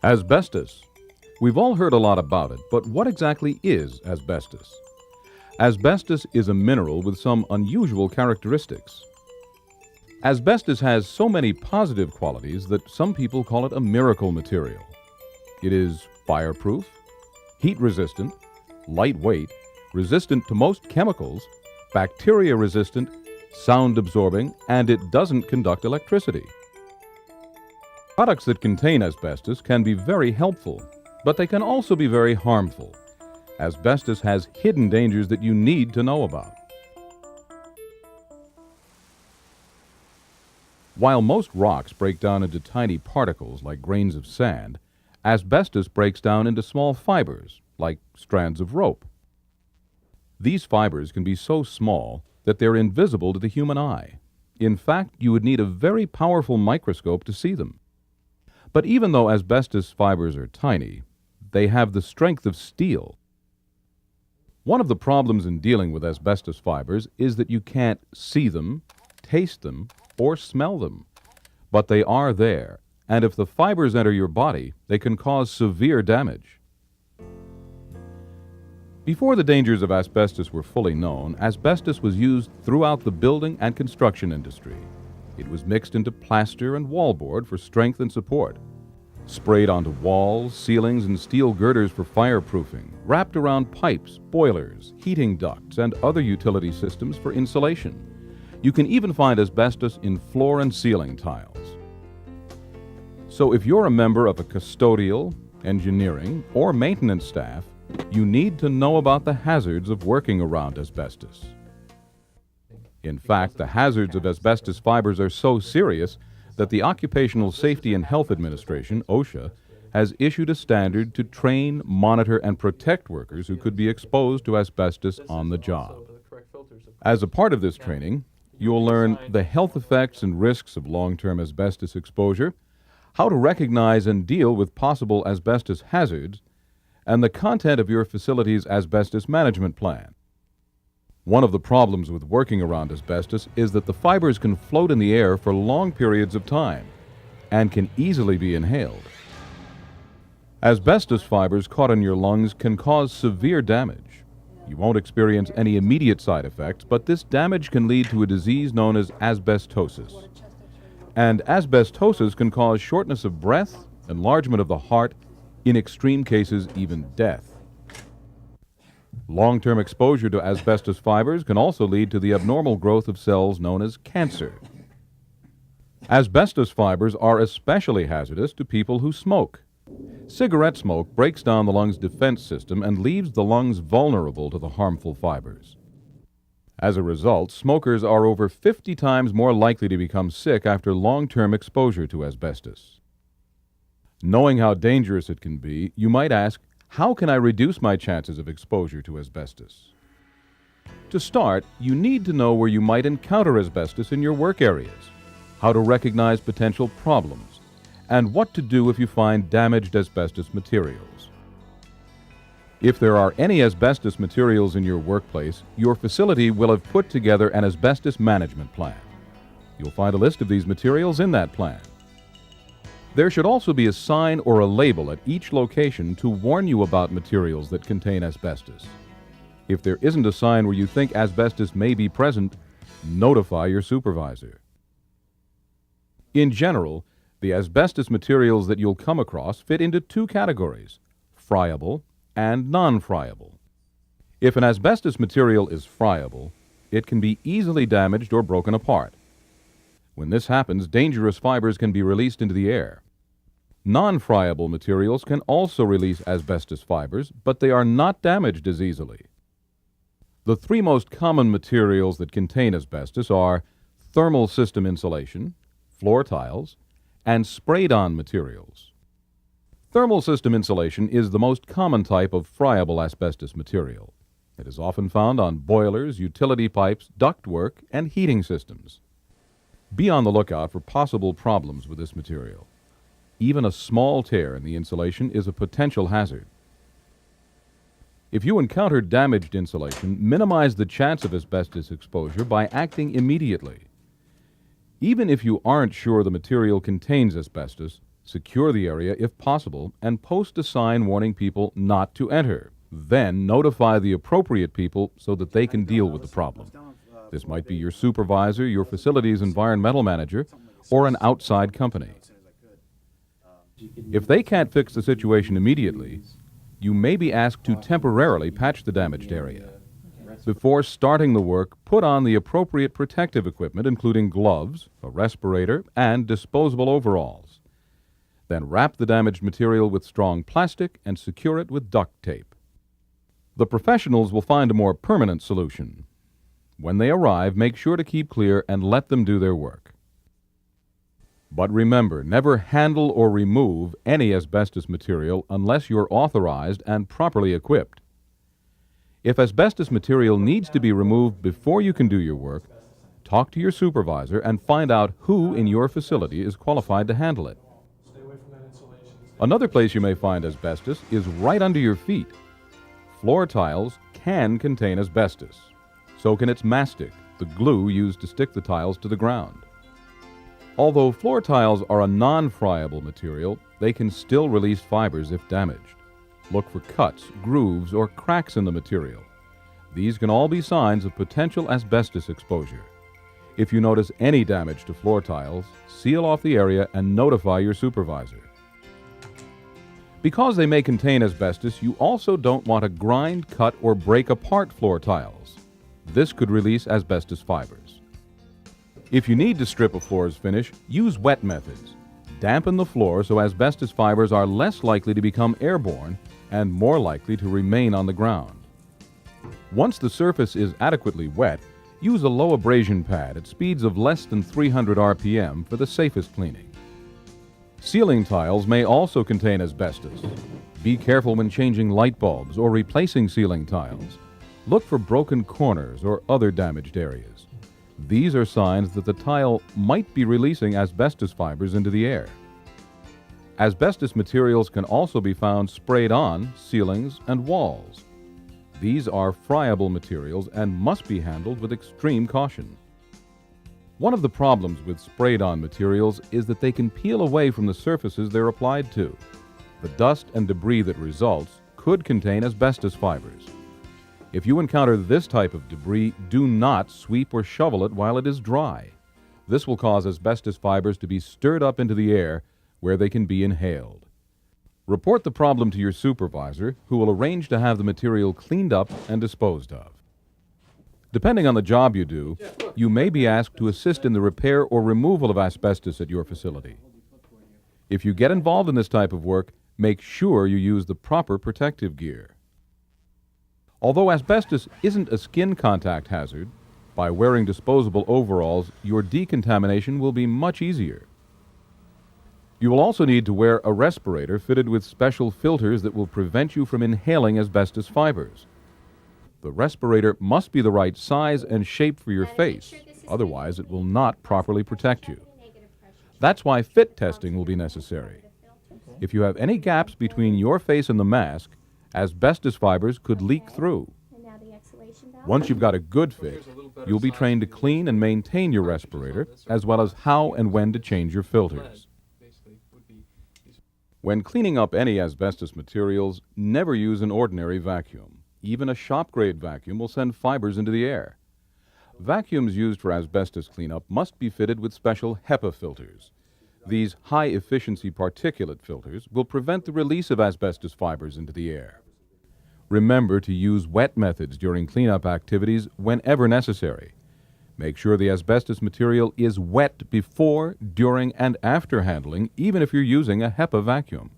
Asbestos. We've all heard a lot about it, but what exactly is asbestos? Asbestos is a mineral with some unusual characteristics. Asbestos has so many positive qualities that some people call it a miracle material. It is fireproof, heat-resistant, lightweight, resistant to most chemicals, bacteria-resistant, sound-absorbing, and it doesn't conduct electricity. Products that contain asbestos can be very helpful, but they can also be very harmful. Asbestos has hidden dangers that you need to know about. While most rocks break down into tiny particles like grains of sand, asbestos breaks down into small fibers like strands of rope. These fibers can be so small that they're invisible to the human eye. In fact, you would need a very powerful microscope to see them. But even though asbestos fibers are tiny, they have the strength of steel. One of the problems in dealing with asbestos fibers is that you can't see them, taste them, or smell them. But they are there, and if the fibers enter your body, they can cause severe damage. Before the dangers of asbestos were fully known, asbestos was used throughout the building and construction industry. It was mixed into plaster and wallboard for strength and support, sprayed onto walls, ceilings, and steel girders for fireproofing, wrapped around pipes, boilers, heating ducts, and other utility systems for insulation. You can even find asbestos in floor and ceiling tiles. So if you're a member of a custodial, engineering, or maintenance staff, you need to know about the hazards of working around asbestos. In fact, the hazards of asbestos fibers are so serious that the Occupational Safety and Health Administration, OSHA, has issued a standard to train, monitor, and protect workers who could be exposed to asbestos on the job. As a part of this training, you'll learn the health effects and risks of long-term asbestos exposure, how to recognize and deal with possible asbestos hazards, and the content of your facility's asbestos management plan. One of the problems with working around asbestos is that the fibers can float in the air for long periods of time and can easily be inhaled. Asbestos fibers caught in your lungs can cause severe damage. You won't experience any immediate side effects, but this damage can lead to a disease known as asbestosis. And asbestosis can cause shortness of breath, enlargement of the heart, in extreme cases, even death. Long-term exposure to asbestos fibers can also lead to the abnormal growth of cells known as cancer. Asbestos fibers are especially hazardous to people who smoke. Cigarette smoke breaks down the lungs' defense system and leaves the lungs vulnerable to the harmful fibers. As a result, smokers are over 50 times more likely to become sick after long-term exposure to asbestos. Knowing how dangerous it can be, you might ask, how can I reduce my chances of exposure to asbestos? To start, you need to know where you might encounter asbestos in your work areas, how to recognize potential problems, and what to do if you find damaged asbestos materials. If there are any asbestos materials in your workplace, your facility will have put together an asbestos management plan. You'll find a list of these materials in that plan. There should also be a sign or a label at each location to warn you about materials that contain asbestos. If there isn't a sign where you think asbestos may be present, notify your supervisor. In general, the asbestos materials that you'll come across fit into two categories, friable and non-friable. If an asbestos material is friable, it can be easily damaged or broken apart. When this happens, dangerous fibers can be released into the air. Non-friable materials can also release asbestos fibers, but they are not damaged as easily. The three most common materials that contain asbestos are thermal system insulation, floor tiles, and sprayed-on materials. Thermal system insulation is the most common type of friable asbestos material. It is often found on boilers, utility pipes, ductwork, and heating systems. Be on the lookout for possible problems with this material. Even a small tear in the insulation is a potential hazard. If you encounter damaged insulation, minimize the chance of asbestos exposure by acting immediately. Even if you aren't sure the material contains asbestos, Secure the area if possible and post a sign warning people not to enter. Then notify the appropriate people so that they can deal with the problem. This might be your supervisor, your facility's environmental manager, or an outside company. If they can't fix the situation immediately, you may be asked to temporarily patch the damaged area. Before starting the work, put on the appropriate protective equipment, including gloves, a respirator, and disposable overalls. Then wrap the damaged material with strong plastic and secure it with duct tape. The professionals will find a more permanent solution. When they arrive, make sure to keep clear and let them do their work. But remember, never handle or remove any asbestos material unless you're authorized and properly equipped. If asbestos material needs to be removed before you can do your work, talk to your supervisor and find out who in your facility is qualified to handle it. Another place you may find asbestos is right under your feet. Floor tiles can contain asbestos. So can its mastic, the glue used to stick the tiles to the ground. Although floor tiles are a non-friable material, they can still release fibers if damaged. Look for cuts, grooves, or cracks in the material. These can all be signs of potential asbestos exposure. If you notice any damage to floor tiles, seal off the area and notify your supervisor. Because they may contain asbestos, you also don't want to grind, cut, or break apart floor tiles. This could release asbestos fibers. If you need to strip a floor's finish, use wet methods. Dampen the floor so asbestos fibers are less likely to become airborne and more likely to remain on the ground. Once the surface is adequately wet, use a low abrasion pad at speeds of less than 300 RPM for the safest cleaning. Ceiling tiles may also contain asbestos. Be careful when changing light bulbs or replacing ceiling tiles. Look for broken corners or other damaged areas. These are signs that the tile might be releasing asbestos fibers into the air. Asbestos materials can also be found sprayed on ceilings and walls. These are friable materials and must be handled with extreme caution. One of the problems with sprayed-on materials is that they can peel away from the surfaces they're applied to. The dust and debris that results could contain asbestos fibers. If you encounter this type of debris, do not sweep or shovel it while it is dry. This will cause asbestos fibers to be stirred up into the air where they can be inhaled. Report the problem to your supervisor, who will arrange to have the material cleaned up and disposed of. Depending on the job you do, you may be asked to assist in the repair or removal of asbestos at your facility. If you get involved in this type of work, make sure you use the proper protective gear. Although asbestos isn't a skin contact hazard, by wearing disposable overalls, your decontamination will be much easier. You will also need to wear a respirator fitted with special filters that will prevent you from inhaling asbestos fibers. The respirator must be the right size and shape for your face, otherwise it will not properly protect you. That's why fit testing will be necessary. If you have any gaps between your face and the mask, asbestos fibers could leak through. Once you've got a good fit, you'll be trained to clean and maintain your respirator, as well as how and when to change your filters. When cleaning up any asbestos materials, never use an ordinary vacuum. Even a shop-grade vacuum will send fibers into the air. Vacuums used for asbestos cleanup must be fitted with special HEPA filters. These high-efficiency particulate filters will prevent the release of asbestos fibers into the air. Remember to use wet methods during cleanup activities whenever necessary. Make sure the asbestos material is wet before, during, and after handling, even if you're using a HEPA vacuum.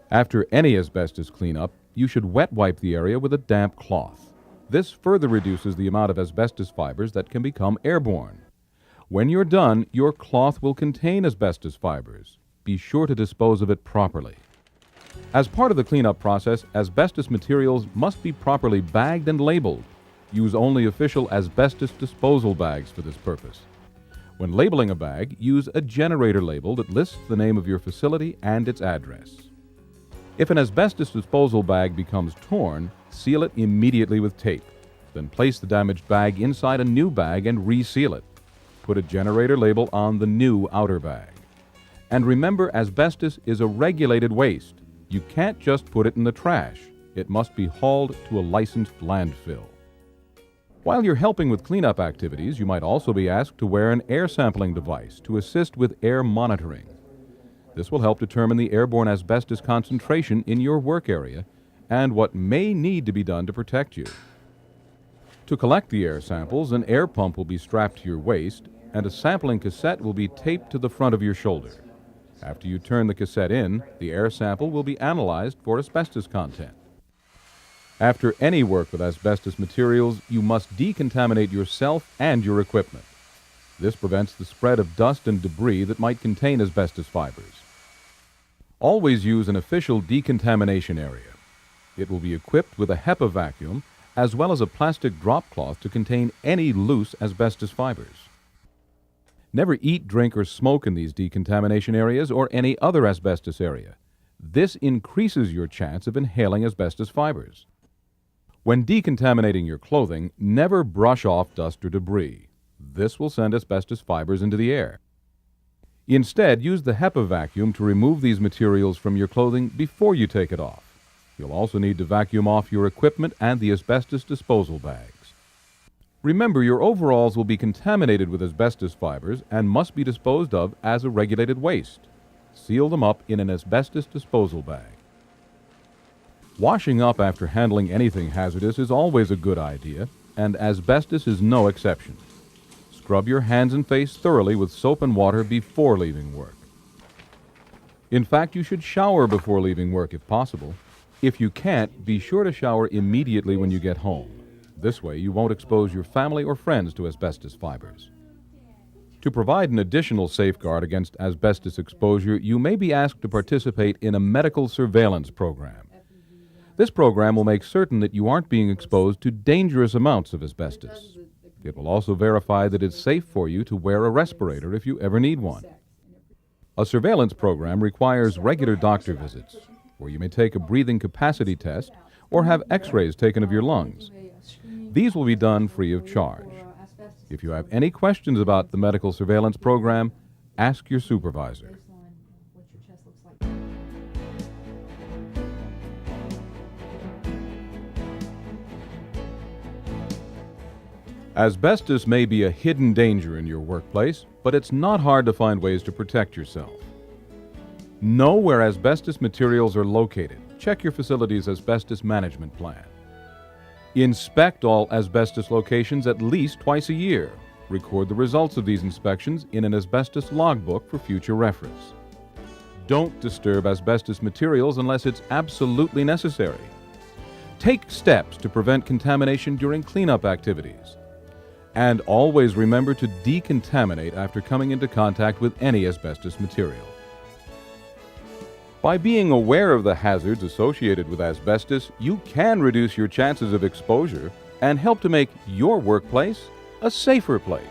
After any asbestos cleanup, you should wet wipe the area with a damp cloth. This further reduces the amount of asbestos fibers that can become airborne. When you're done, your cloth will contain asbestos fibers. Be sure to dispose of it properly. As part of the cleanup process, asbestos materials must be properly bagged and labeled. Use only official asbestos disposal bags for this purpose. When labeling a bag, use a generator label that lists the name of your facility and its address. If an asbestos disposal bag becomes torn, seal it immediately with tape. Then place the damaged bag inside a new bag and reseal it. Put a generator label on the new outer bag. And remember, asbestos is a regulated waste. You can't just put it in the trash. It must be hauled to a licensed landfill. While you're helping with cleanup activities, you might also be asked to wear an air sampling device to assist with air monitoring. This will help determine the airborne asbestos concentration in your work area and what may need to be done to protect you. To collect the air samples, an air pump will be strapped to your waist and a sampling cassette will be taped to the front of your shoulder. After you turn the cassette in, the air sample will be analyzed for asbestos content. After any work with asbestos materials, you must decontaminate yourself and your equipment. This prevents the spread of dust and debris that might contain asbestos fibers. Always use an official decontamination area. It will be equipped with a HEPA vacuum as well as a plastic drop cloth to contain any loose asbestos fibers. Never eat, drink, or smoke in these decontamination areas or any other asbestos area. This increases your chance of inhaling asbestos fibers. When decontaminating your clothing, never brush off dust or debris. This will send asbestos fibers into the air. Instead, use the HEPA vacuum to remove these materials from your clothing before you take it off. You'll also need to vacuum off your equipment and the asbestos disposal bags. Remember, your overalls will be contaminated with asbestos fibers and must be disposed of as a regulated waste. Seal them up in an asbestos disposal bag. Washing up after handling anything hazardous is always a good idea, and asbestos is no exception. Scrub your hands and face thoroughly with soap and water before leaving work. In fact, you should shower before leaving work if possible. If you can't, be sure to shower immediately when you get home. This way, you won't expose your family or friends to asbestos fibers. To provide an additional safeguard against asbestos exposure, you may be asked to participate in a medical surveillance program. This program will make certain that you aren't being exposed to dangerous amounts of asbestos. It will also verify that it's safe for you to wear a respirator if you ever need one. A surveillance program requires regular doctor visits, where you may take a breathing capacity test or have x-rays taken of your lungs. These will be done free of charge. If you have any questions about the medical surveillance program, ask your supervisor. Asbestos may be a hidden danger in your workplace, but it's not hard to find ways to protect yourself. Know where asbestos materials are located. Check your facility's asbestos management plan. Inspect all asbestos locations at least twice a year. Record the results of these inspections in an asbestos logbook for future reference. Don't disturb asbestos materials unless it's absolutely necessary. Take steps to prevent contamination during cleanup activities. And always remember to decontaminate after coming into contact with any asbestos material. By being aware of the hazards associated with asbestos, you can reduce your chances of exposure and help to make your workplace a safer place.